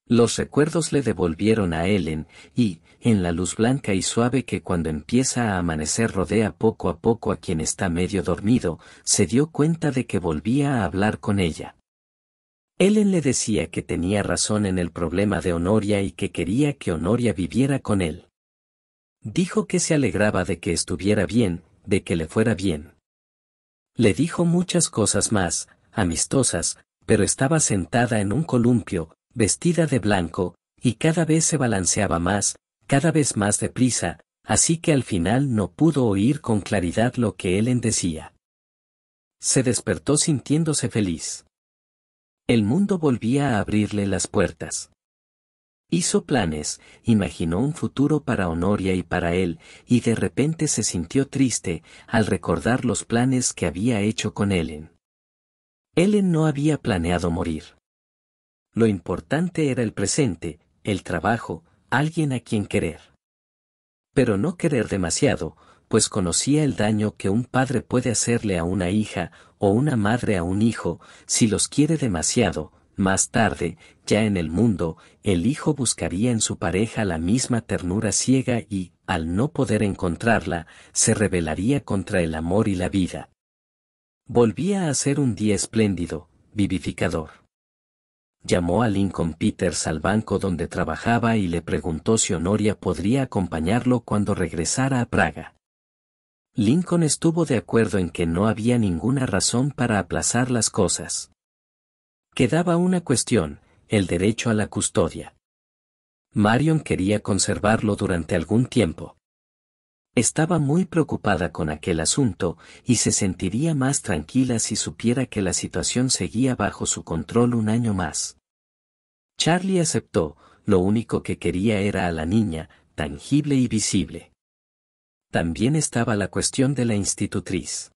Los recuerdos le devolvieron a Ellen, y, en la luz blanca y suave que cuando empieza a amanecer rodea poco a poco a quien está medio dormido, se dio cuenta de que volvía a hablar con ella. Ellen le decía que tenía razón en el problema de Honoria y que quería que Honoria viviera con él. Dijo que se alegraba de que estuviera bien, de que le fuera bien. Le dijo muchas cosas más, amistosas, pero estaba sentada en un columpio, vestida de blanco, y cada vez se balanceaba más, cada vez más deprisa, así que al final no pudo oír con claridad lo que Ellen decía. Se despertó sintiéndose feliz. El mundo volvía a abrirle las puertas. Hizo planes, imaginó un futuro para Honoria y para él, y de repente se sintió triste al recordar los planes que había hecho con Ellen. Ellen no había planeado morir. Lo importante era el presente, el trabajo, alguien a quien querer. Pero no querer demasiado, pues conocía el daño que un padre puede hacerle a una hija, o una madre a un hijo, si los quiere demasiado. Más tarde, ya en el mundo, el hijo buscaría en su pareja la misma ternura ciega y, al no poder encontrarla, se rebelaría contra el amor y la vida. Volvía a ser un día espléndido, vivificador. Llamó a Lincoln Peters al banco donde trabajaba y le preguntó si Honoria podría acompañarlo cuando regresara a Praga. Lincoln estuvo de acuerdo en que no había ninguna razón para aplazar las cosas. Quedaba una cuestión, el derecho a la custodia. Marion quería conservarlo durante algún tiempo. Estaba muy preocupada con aquel asunto, y se sentiría más tranquila si supiera que la situación seguía bajo su control un año más. Charlie aceptó, lo único que quería era a la niña, tangible y visible. También estaba la cuestión de la institutriz.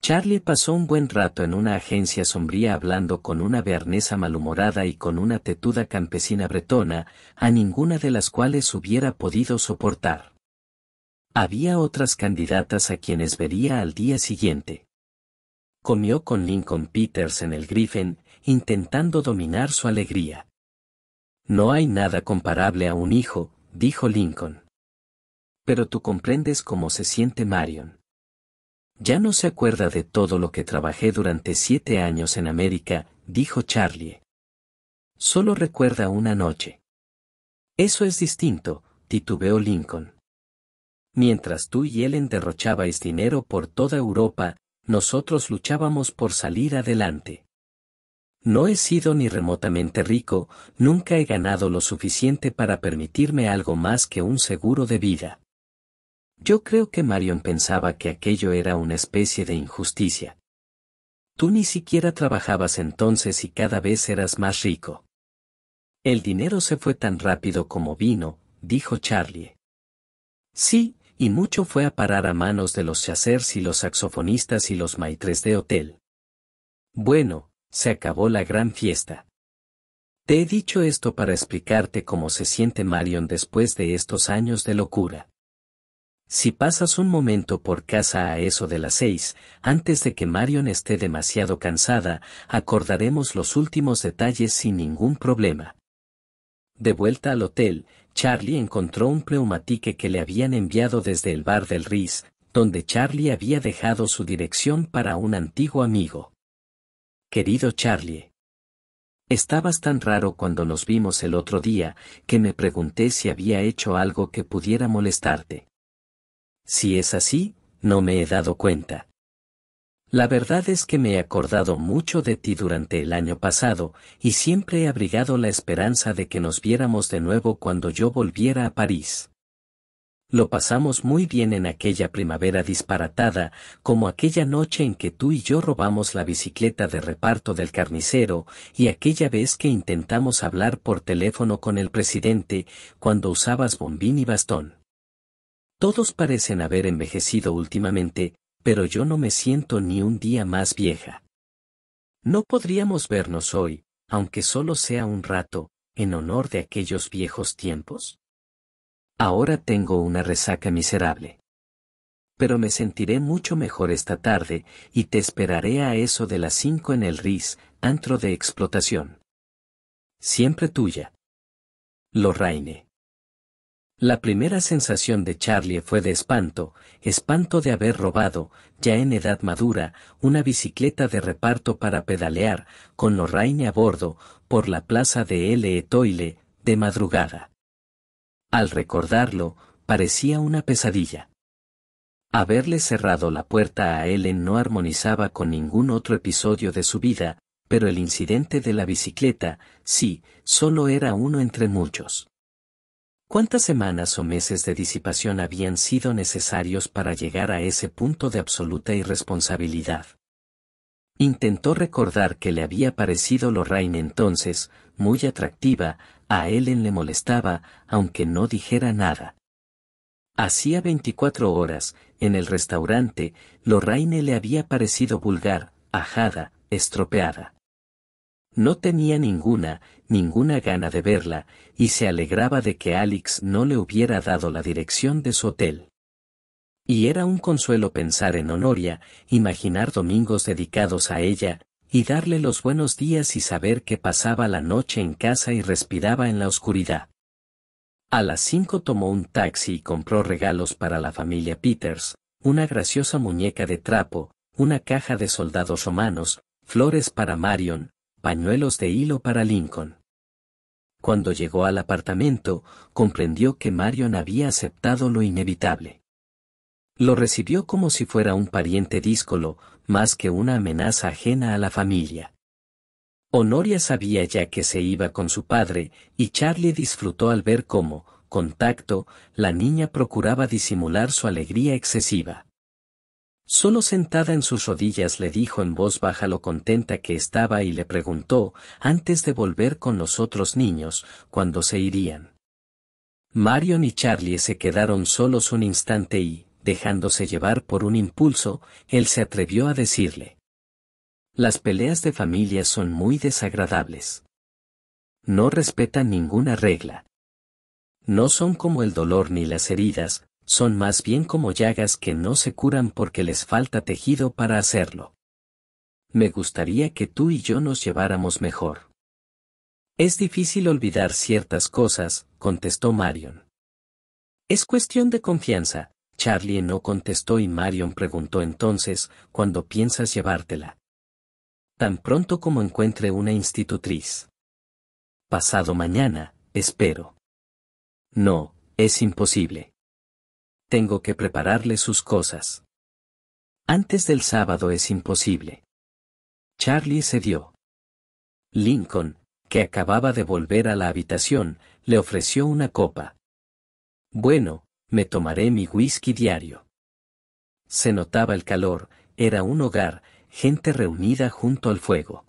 Charlie pasó un buen rato en una agencia sombría hablando con una bearnesa malhumorada y con una tetuda campesina bretona, a ninguna de las cuales hubiera podido soportar. Había otras candidatas a quienes vería al día siguiente. Comió con Lincoln Peters en el Griffin, intentando dominar su alegría. No hay nada comparable a un hijo, dijo Lincoln. Pero tú comprendes cómo se siente Marion. Ya no se acuerda de todo lo que trabajé durante 7 años en América, dijo Charlie. Solo recuerda una noche. Eso es distinto, titubeó Lincoln. Mientras tú y Ellen derrochabais dinero por toda Europa, nosotros luchábamos por salir adelante. No he sido ni remotamente rico, nunca he ganado lo suficiente para permitirme algo más que un seguro de vida. Yo creo que Marion pensaba que aquello era una especie de injusticia. Tú ni siquiera trabajabas entonces y cada vez eras más rico. El dinero se fue tan rápido como vino, dijo Charlie. Sí, y mucho fue a parar a manos de los chasseurs y los saxofonistas y los maîtres de hotel. Bueno, se acabó la gran fiesta. Te he dicho esto para explicarte cómo se siente Marion después de estos años de locura. Si pasas un momento por casa a eso de las 6, antes de que Marion esté demasiado cansada, acordaremos los últimos detalles sin ningún problema. De vuelta al hotel, Charlie encontró un pneumatique que le habían enviado desde el bar del Ritz, donde Charlie había dejado su dirección para un antiguo amigo. Querido Charlie. Estabas tan raro cuando nos vimos el otro día, que me pregunté si había hecho algo que pudiera molestarte. Si es así, no me he dado cuenta. La verdad es que me he acordado mucho de ti durante el año pasado, y siempre he abrigado la esperanza de que nos viéramos de nuevo cuando yo volviera a París. Lo pasamos muy bien en aquella primavera disparatada, como aquella noche en que tú y yo robamos la bicicleta de reparto del carnicero, y aquella vez que intentamos hablar por teléfono con el presidente, cuando usabas bombín y bastón. Todos parecen haber envejecido últimamente, pero yo no me siento ni un día más vieja. ¿No podríamos vernos hoy, aunque solo sea un rato, en honor de aquellos viejos tiempos? Ahora tengo una resaca miserable. Pero me sentiré mucho mejor esta tarde, y te esperaré a eso de las 5 en el Ritz, antro de explotación. Siempre tuya. Lorraine. La primera sensación de Charlie fue de espanto de haber robado, ya en edad madura, una bicicleta de reparto para pedalear, con Lorraine a bordo, por la plaza de l'Étoile, de madrugada. Al recordarlo, parecía una pesadilla. Haberle cerrado la puerta a Ellen no armonizaba con ningún otro episodio de su vida, pero el incidente de la bicicleta, sí, solo era uno entre muchos. ¿Cuántas semanas o meses de disipación habían sido necesarios para llegar a ese punto de absoluta irresponsabilidad? Intentó recordar que le había parecido Lorraine entonces, muy atractiva, a Ellen le molestaba, aunque no dijera nada. Hacía 24 horas, en el restaurante, Lorraine le había parecido vulgar, ajada, estropeada. No tenía ninguna gana de verla, y se alegraba de que Alex no le hubiera dado la dirección de su hotel. Y era un consuelo pensar en Honoria, imaginar domingos dedicados a ella, y darle los buenos días y saber que pasaba la noche en casa y respiraba en la oscuridad. A las 5 tomó un taxi y compró regalos para la familia Peters, una graciosa muñeca de trapo, una caja de soldados romanos, flores para Marion, pañuelos de hilo para Lincoln. Cuando llegó al apartamento, comprendió que Marion había aceptado lo inevitable. Lo recibió como si fuera un pariente díscolo, más que una amenaza ajena a la familia. Honoria sabía ya que se iba con su padre, y Charlie disfrutó al ver cómo, con tacto, la niña procuraba disimular su alegría excesiva. Solo sentada en sus rodillas le dijo en voz baja lo contenta que estaba y le preguntó, antes de volver con los otros niños, cuándo se irían. Marion y Charlie se quedaron solos un instante y, dejándose llevar por un impulso, él se atrevió a decirle: las peleas de familia son muy desagradables. No respetan ninguna regla. No son como el dolor ni las heridas, son más bien como llagas que no se curan porque les falta tejido para hacerlo. Me gustaría que tú y yo nos lleváramos mejor. Es difícil olvidar ciertas cosas, contestó Marion. Es cuestión de confianza. Charlie no contestó y Marion preguntó entonces, ¿cuándo piensas llevártela? Tan pronto como encuentre una institutriz. Pasado mañana, espero. No, es imposible. Tengo que prepararle sus cosas. Antes del sábado es imposible. Charlie cedió. Lincoln, que acababa de volver a la habitación, le ofreció una copa. Bueno, me tomaré mi whisky diario. Se notaba el calor, era un hogar, gente reunida junto al fuego.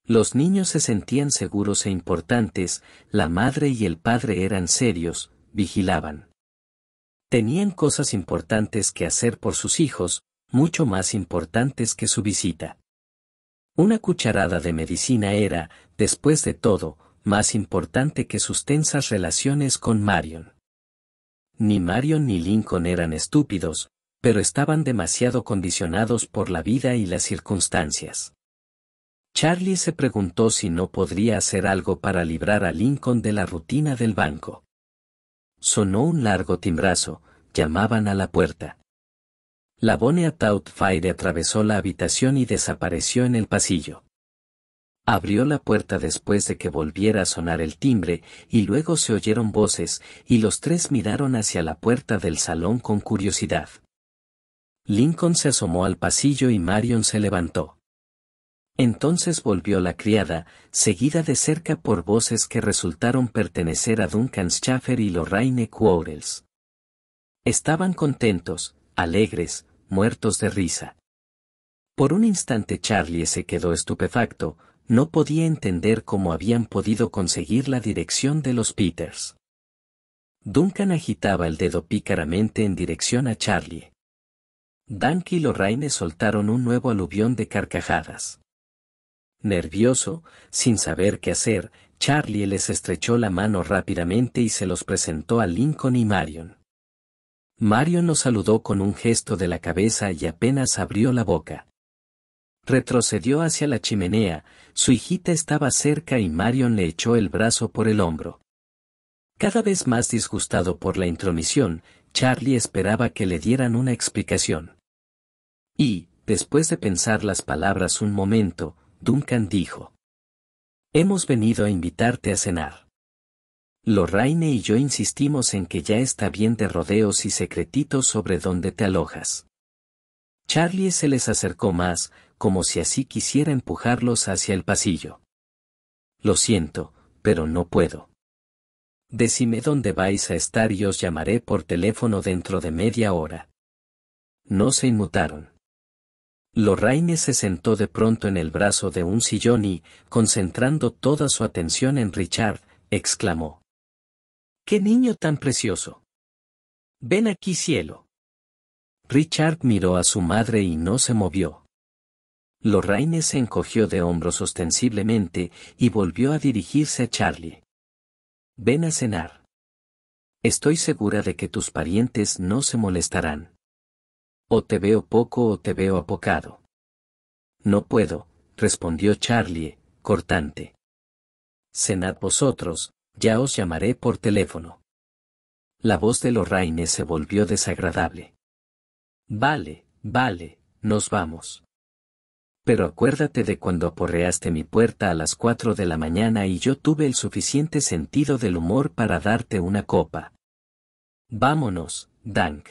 Los niños se sentían seguros e importantes, la madre y el padre eran serios, vigilaban. Tenían cosas importantes que hacer por sus hijos, mucho más importantes que su visita. Una cucharada de medicina era, después de todo, más importante que sus tensas relaciones con Marion. Ni Marion ni Lincoln eran estúpidos, pero estaban demasiado condicionados por la vida y las circunstancias. Charlie se preguntó si no podría hacer algo para librar a Lincoln de la rutina del banco. Sonó un largo timbrazo, llamaban a la puerta. La Bonnie Doubtfire atravesó la habitación y desapareció en el pasillo. Abrió la puerta después de que volviera a sonar el timbre, y luego se oyeron voces, y los tres miraron hacia la puerta del salón con curiosidad. Lincoln se asomó al pasillo y Marion se levantó. Entonces volvió la criada, seguida de cerca por voces que resultaron pertenecer a Duncan Schaffer y Lorraine Quarles. Estaban contentos, alegres, muertos de risa. Por un instante Charlie se quedó estupefacto, no podía entender cómo habían podido conseguir la dirección de los Peters. Duncan agitaba el dedo pícaramente en dirección a Charlie. Dunk y Lorraine soltaron un nuevo aluvión de carcajadas. Nervioso, sin saber qué hacer, Charlie les estrechó la mano rápidamente y se los presentó a Lincoln y Marion. Marion nos saludó con un gesto de la cabeza y apenas abrió la boca. Retrocedió hacia la chimenea, su hijita estaba cerca y Marion le echó el brazo por el hombro. Cada vez más disgustado por la intromisión, Charlie esperaba que le dieran una explicación. Y, después de pensar las palabras un momento, Duncan dijo: «Hemos venido a invitarte a cenar. Lorraine y yo insistimos en que ya está bien de rodeos y secretitos sobre dónde te alojas». Charlie se les acercó más, como si así quisiera empujarlos hacia el pasillo. «Lo siento, pero no puedo. Decime dónde vais a estar y os llamaré por teléfono dentro de media hora». No se inmutaron. Lorraine se sentó de pronto en el brazo de un sillón y, concentrando toda su atención en Richard, exclamó: «¡Qué niño tan precioso! Ven aquí, cielo». Richard miró a su madre y no se movió. Lorraine se encogió de hombros ostensiblemente y volvió a dirigirse a Charlie. «Ven a cenar. Estoy segura de que tus parientes no se molestarán. O te veo poco o te veo apocado». «No puedo», respondió Charlie, cortante. «Cenad vosotros, ya os llamaré por teléfono». La voz de Lorraine se volvió desagradable. «Vale, vale, nos vamos. Pero acuérdate de cuando aporreaste mi puerta a las 4 de la mañana y yo tuve el suficiente sentido del humor para darte una copa. Vámonos, Dunk».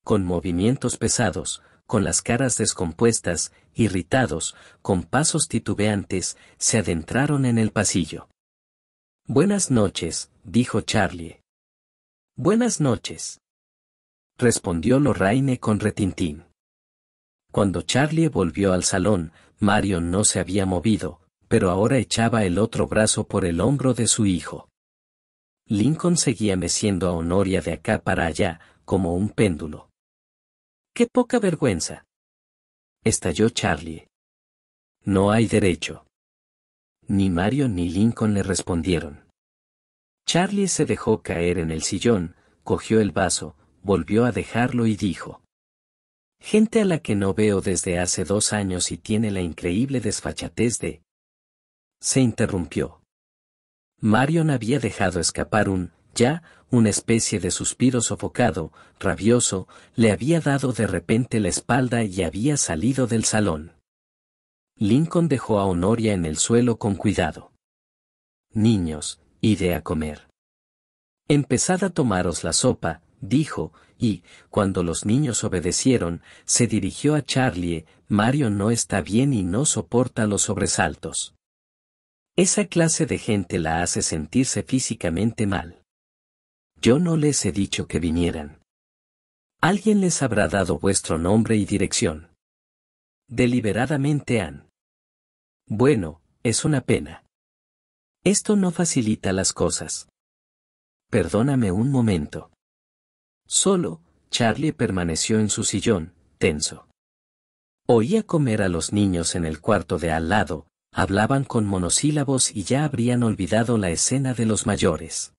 Con movimientos pesados, con las caras descompuestas, irritados, con pasos titubeantes, se adentraron en el pasillo. «Buenas noches», dijo Charlie. «Buenas noches», respondió Lorraine con retintín. Cuando Charlie volvió al salón, Marion no se había movido, pero ahora echaba el otro brazo por el hombro de su hijo. Lincoln seguía meciendo a Honoria de acá para allá, como un péndulo. «¡Qué poca vergüenza!», estalló Charlie. «No hay derecho». Ni Marion ni Lincoln le respondieron. Charlie se dejó caer en el sillón, cogió el vaso, volvió a dejarlo y dijo: «Gente a la que no veo desde hace 2 años y tiene la increíble desfachatez de...». Se interrumpió. Marion había dejado escapar una especie de suspiro sofocado, rabioso, le había dado de repente la espalda y había salido del salón. Lincoln dejó a Honoria en el suelo con cuidado. niños, id a comer. Empezad a tomaros la sopa, dijo, y, cuando los niños obedecieron, se dirigió a Charlie. Marion no está bien y no soporta los sobresaltos. Esa clase de gente la hace sentirse físicamente mal. Yo no les he dicho que vinieran. Alguien les habrá dado vuestro nombre y dirección. Deliberadamente han. Bueno, es una pena. Esto no facilita las cosas. Perdóname un momento. Solo, Charlie permaneció en su sillón, tenso. Oía comer a los niños en el cuarto de al lado, hablaban con monosílabos y ya habrían olvidado la escena de los mayores.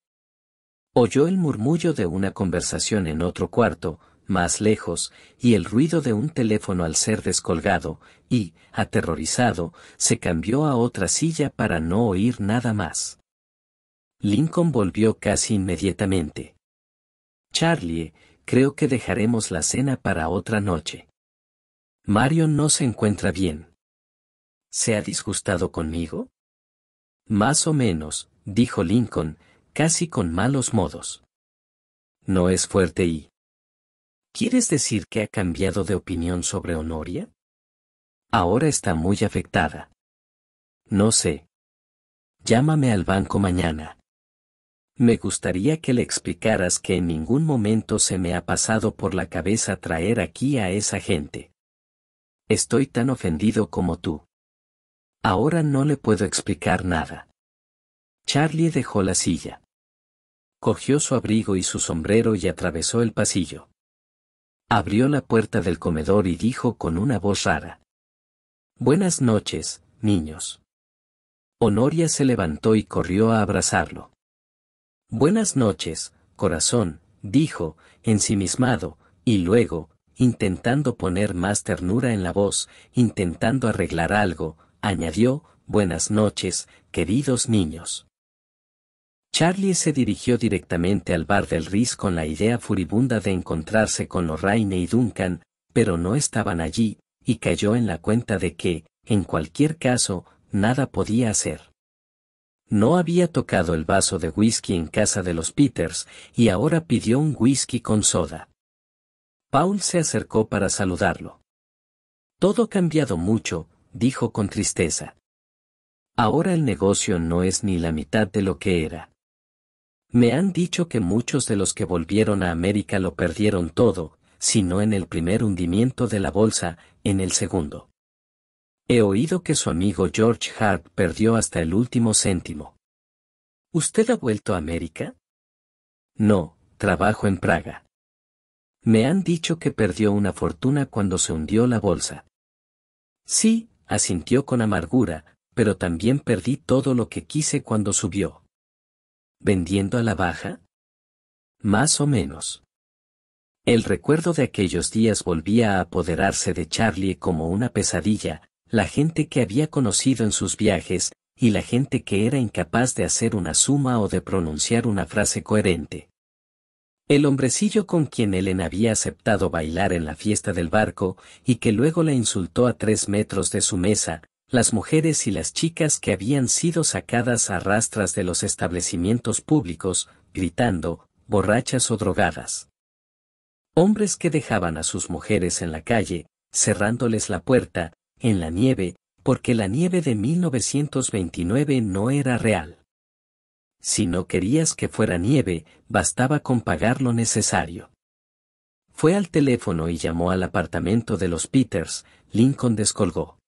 Oyó el murmullo de una conversación en otro cuarto, más lejos, y el ruido de un teléfono al ser descolgado, y, aterrorizado, se cambió a otra silla para no oír nada más. Lincoln volvió casi inmediatamente. Charlie, creo que dejaremos la cena para otra noche. Marion no se encuentra bien. ¿Se ha disgustado conmigo? Más o menos, dijo Lincoln, casi con malos modos. No es fuerte y... ¿Quieres decir que ha cambiado de opinión sobre Honoria? Ahora está muy afectada. No sé. Llámame al banco mañana. Me gustaría que le explicaras que en ningún momento se me ha pasado por la cabeza traer aquí a esa gente. Estoy tan ofendido como tú. Ahora no le puedo explicar nada. Charlie dejó la silla. Cogió su abrigo y su sombrero y atravesó el pasillo. Abrió la puerta del comedor y dijo con una voz rara. Buenas noches, niños. Honoria se levantó y corrió a abrazarlo. Buenas noches, corazón, dijo, ensimismado, y luego, intentando poner más ternura en la voz, intentando arreglar algo, añadió, buenas noches, queridos niños. Charlie se dirigió directamente al bar del Riz con la idea furibunda de encontrarse con Lorraine y Duncan, pero no estaban allí, y cayó en la cuenta de que, en cualquier caso, nada podía hacer. No había tocado el vaso de whisky en casa de los Peters, y ahora pidió un whisky con soda. Paul se acercó para saludarlo. Todo ha cambiado mucho, dijo con tristeza. Ahora el negocio no es ni la mitad de lo que era. Me han dicho que muchos de los que volvieron a América lo perdieron todo, si no en el primer hundimiento de la bolsa, en el segundo. He oído que su amigo George Hart perdió hasta el último céntimo. ¿Usted ha vuelto a América? No, trabajo en Praga. Me han dicho que perdió una fortuna cuando se hundió la bolsa. Sí, asintió con amargura, pero también perdí todo lo que quise cuando subió. ¿Vendiendo a la baja? Más o menos. El recuerdo de aquellos días volvía a apoderarse de Charlie como una pesadilla, la gente que había conocido en sus viajes, y la gente que era incapaz de hacer una suma o de pronunciar una frase coherente. El hombrecillo con quien Ellen había aceptado bailar en la fiesta del barco, y que luego la insultó a 3 metros de su mesa, las mujeres y las chicas que habían sido sacadas a rastras de los establecimientos públicos, gritando, borrachas o drogadas. Hombres que dejaban a sus mujeres en la calle, cerrándoles la puerta, en la nieve, porque la nieve de 1929 no era real. Si no querías que fuera nieve, bastaba con pagar lo necesario. Fue al teléfono y llamó al apartamento de los Peters. Lincoln descolgó.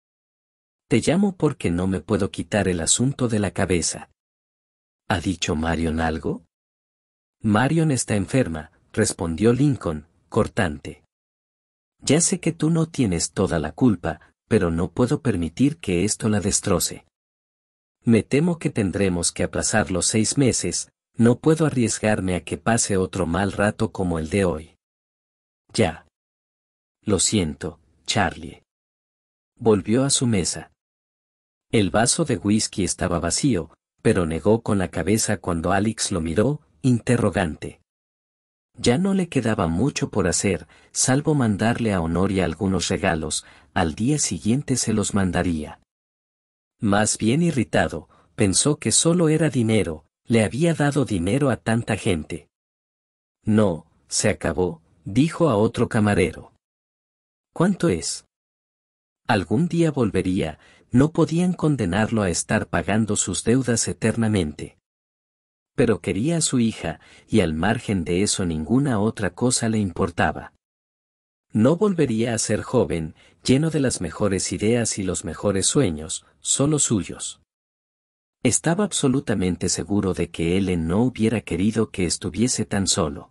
Te llamo porque no me puedo quitar el asunto de la cabeza. ¿Ha dicho Marion algo? Marion está enferma, respondió Lincoln, cortante. Ya sé que tú no tienes toda la culpa, pero no puedo permitir que esto la destroce. Me temo que tendremos que aplazar los 6 meses, no puedo arriesgarme a que pase otro mal rato como el de hoy. Ya. Lo siento, Charlie. Volvió a su mesa. El vaso de whisky estaba vacío, pero negó con la cabeza cuando Alex lo miró, interrogante. Ya no le quedaba mucho por hacer, salvo mandarle a Honoria algunos regalos, al día siguiente se los mandaría. Más bien irritado, pensó que solo era dinero, le había dado dinero a tanta gente. No, se acabó, dijo a otro camarero. ¿Cuánto es? Algún día volvería, no podían condenarlo a estar pagando sus deudas eternamente. Pero quería a su hija, y al margen de eso ninguna otra cosa le importaba. No volvería a ser joven, lleno de las mejores ideas y los mejores sueños, solo suyos. Estaba absolutamente seguro de que Ellen no hubiera querido que estuviese tan solo.